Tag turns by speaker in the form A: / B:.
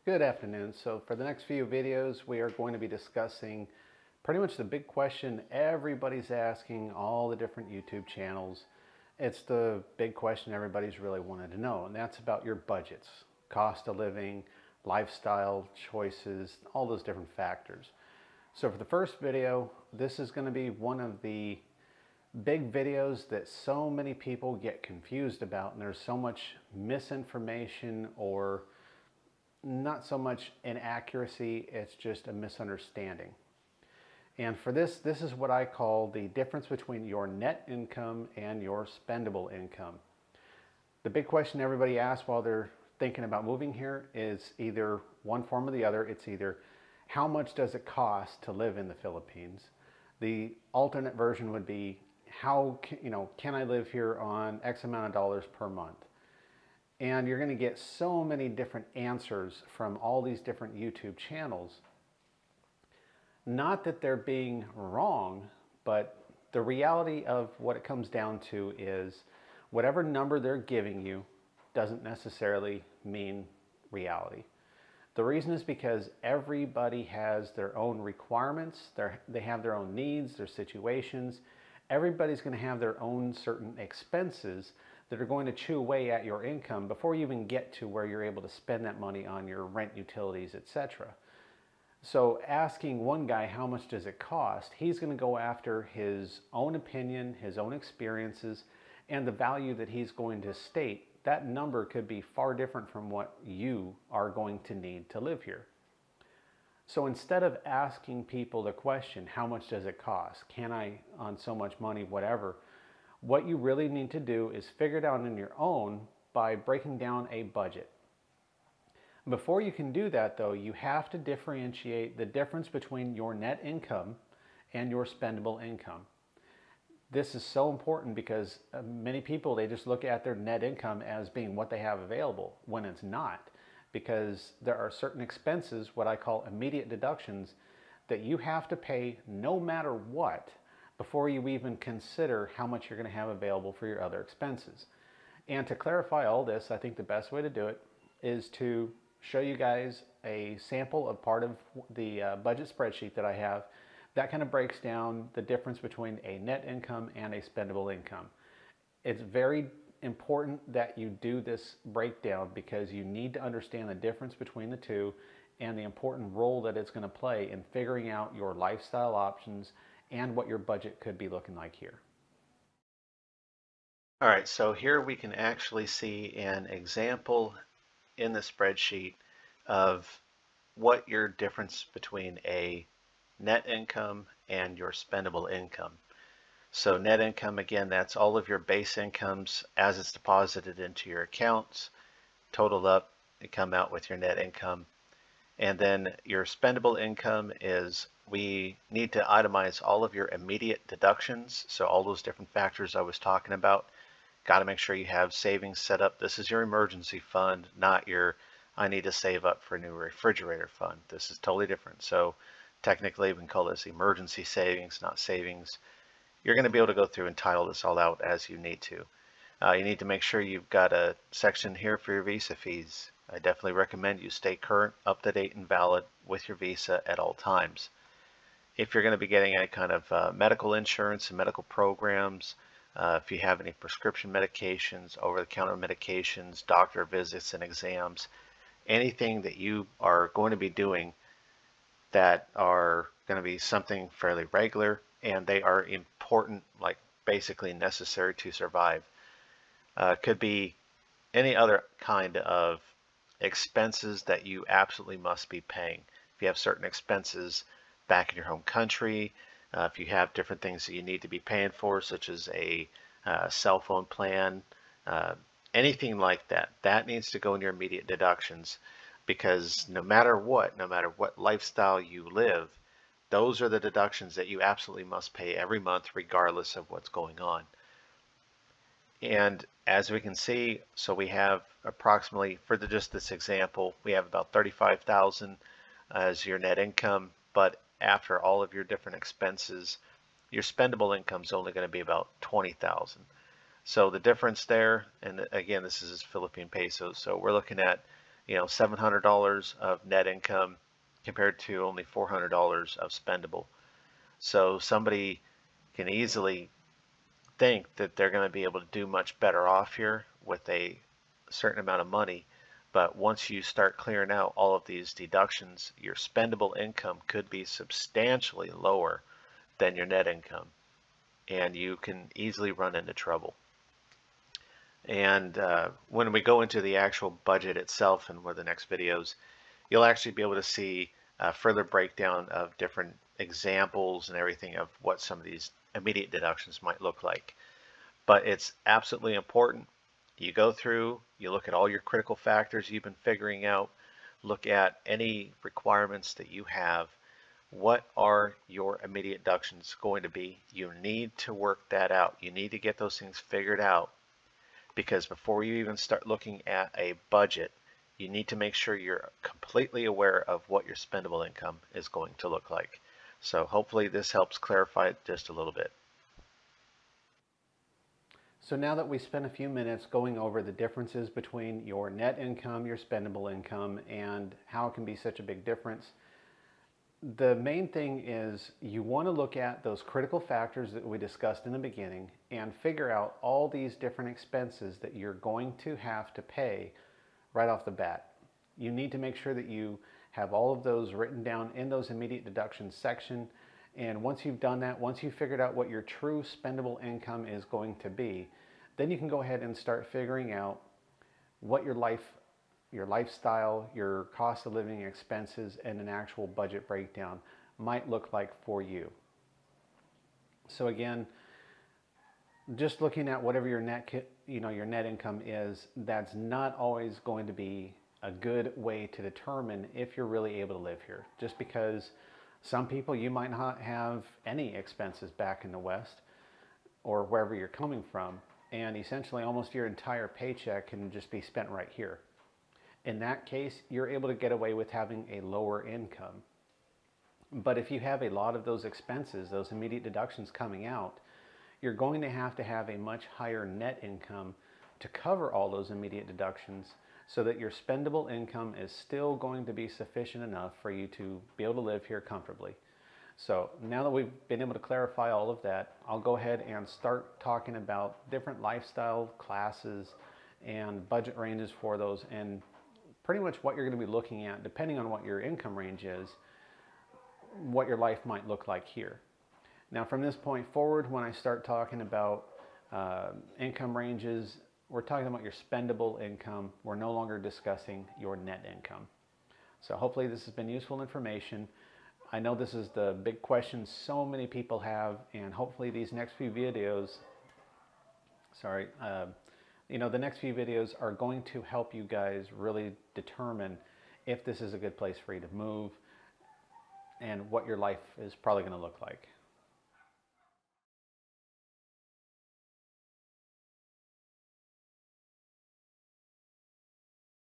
A: Good afternoon. So for the next few videos, we are going to be discussing pretty much the big question everybody's asking all the different YouTube channels. It's the big question everybody's really wanted to know, and that's about your budgets, cost of living, lifestyle choices, all those different factors. So for the first video, this is going to be one of the big videos that so many people get confused about, and there's so much misinformation or not so much inaccuracy, it's just a misunderstanding. And for this is what I call the difference between your net income and your spendable income. The big question everybody asks while they're thinking about moving here is either one form or the other. It's either how much does it cost to live in the Philippines? The alternate version would be can I live here on X amount of dollars per month? And you're going to get so many different answers from all these different YouTube channels. Not that they're being wrong, but the reality of what it comes down to is whatever number they're giving you doesn't necessarily mean reality. The reason is because everybody has their own requirements, they have their own needs, their situations. Everybody's going to have their own certain expenses that are going to chew away at your income before you even get to where you're able to spend that money on your rent, utilities, etc. So asking one guy how much does it cost, he's going to go after his own opinion, his own experiences, and the value that he's going to state. That number could be far different from what you are going to need to live here. So instead of asking people the question, how much does it cost? Can I, on so much money, whatever, what you really need to do is figure it out on your own by breaking down a budget. Before you can do that, though, you have to differentiate the difference between your net income and your spendable income. This is so important because many people, they just look at their net income as being what they have available when it's not, because there are certain expenses, what I call immediate deductions, that you have to pay no matter what before you even consider how much you're going to have available for your other expenses. And to clarify all this, I think the best way to do it is to show you guys a sample of part of the budget spreadsheet that I have that kind of breaks down the difference between a net income and a spendable income. It's very important that you do this breakdown because you need to understand the difference between the two and the important role that it's going to play in figuring out your lifestyle options and what your budget could be looking like here.
B: All right, so here we can actually see an example in the spreadsheet of what your difference between a net income and your spendable income. So net income, again, that's all of your base incomes as it's deposited into your accounts, totaled up, and come out with your net income. And then your spendable income is we need to itemize all of your immediate deductions. So all those different factors I was talking about. Got to make sure you have savings set up. This is your emergency fund, not your I need to save up for a new refrigerator fund. This is totally different. So technically we can call this emergency savings, not savings. You're going to be able to go through and title this all out as you need to. You need to make sure you've got a section here for your visa fees. I definitely recommend you stay current, up to date, and valid with your visa at all times. If you're going to be getting any kind of medical insurance and medical programs, if you have any prescription medications, over-the-counter medications, doctor visits and exams, anything that you are going to be doing that are going to be something fairly regular and they are important, like basically necessary to survive. Could be any other kind of expenses that you absolutely must be paying. If you have certain expenses back in your home country, if you have different things that you need to be paying for, such as a cell phone plan, anything like that, that needs to go in your immediate deductions, because no matter what lifestyle you live, those are the deductions that you absolutely must pay every month, regardless of what's going on. And as we can see, so we have approximately, for just this example, we have about $35,000 as your net income, but after all of your different expenses, your spendable income is only going to be about $20,000. So the difference there, and again, this is Philippine pesos, so we're looking at $700 of net income compared to only $400 of spendable. So somebody can easily think that they're going to be able to do much better off here with a certain amount of money. But once you start clearing out all of these deductions, your spendable income could be substantially lower than your net income, and you can easily run into trouble. And when we go into the actual budget itself in one of the next videos, you'll actually be able to see a further breakdown of different examples and everything of what some of these immediate deductions might look like. But it's absolutely important. You go through, you look at all your critical factors you've been figuring out, look at any requirements that you have. What are your immediate deductions going to be? You need to work that out. You need to get those things figured out, because before you even start looking at a budget, you need to make sure you're completely aware of what your spendable income is going to look like. So hopefully this helps clarify it just a little bit.
A: So now that we spent a few minutes going over the differences between your net income, your spendable income, and how it can be such a big difference, the main thing is you want to look at those critical factors that we discussed in the beginning and figure out all these different expenses that you're going to have to pay right off the bat. You need to make sure that you have all of those written down in those immediate deductions section. And once you've done that, once you've figured out what your true spendable income is going to be, then you can go ahead and start figuring out what your lifestyle, your cost of living expenses, and an actual budget breakdown might look like for you. So again, just looking at whatever your net income is, that's not always going to be a good way to determine if you're really able to live here. Just because some people, you might not have any expenses back in the West or wherever you're coming from, and essentially almost your entire paycheck can just be spent right here. In that case, you're able to get away with having a lower income. But if you have a lot of those expenses, those immediate deductions coming out, you're going to have a much higher net income to cover all those immediate deductions, so that your spendable income is still going to be sufficient enough for you to be able to live here comfortably. So now that we've been able to clarify all of that, I'll go ahead and start talking about different lifestyle classes and budget ranges for those, and pretty much what you're going to be looking at, depending on what your income range is, what your life might look like here. Now from this point forward, when I start talking about income ranges, we're talking about your spendable income. We're no longer discussing your net income. So hopefully this has been useful information. I know this is the big question so many people have, and hopefully these next few videos, the next few videos are going to help you guys really determine if this is a good place for you to move and what your life is probably going to look like.